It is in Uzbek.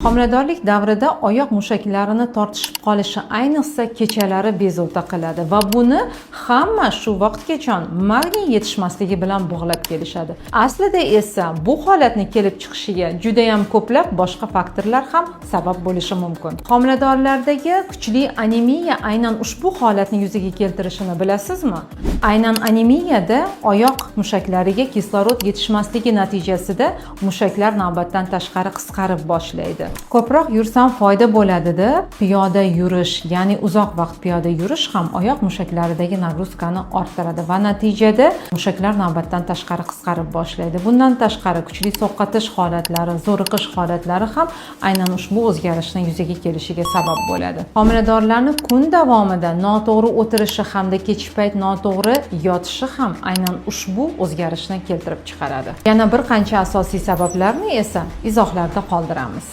Homiladorlik davrida oyoq mushaklarini tortishib qolishi ayniqsa kechalari bezovta qiladi va buni hamma shu vaqtgacha magniy yetishmasligi bilan bog'lab kelishadi. Aslida esa bu holatni kelib chiqishiga juda ham ko'plab boshqa faktorlar ham sabab bo'lishi mumkin. Homiladorlardagi kuchli anemiya aynan ushbu holatni yuzaga keltirishini bilasizmi? Aynan anemiyada oyoq mushaklariga kislorod yetishmasligi natijasida mushaklar navbatdan tashqari qisqarib boshlaydi. Ko'proq yursam foyda bo'ladi-da, piyoda yurish, ya'ni uzoq vaqt piyoda yurish ham oyoq mushaklaridagi nagruzkani orttiradi va natijada mushaklar navbatdan tashqari qisqarib boshlaydi. Bundan tashqari kuchli sovqotish holatlari, zo'riqish holatlari ham aynan ushbu o'zgarishning yuzaga kelishiga sabab bo'ladi. Homiladorlarning kun davomida noto'g'ri o'tirishi hamda kechki payt noto'g'ri yotishi ham aynan ushbu o'zgarishni keltirib chiqaradi. Yana bir qancha asosiy sabablarni esa izohlarda qoldiramiz.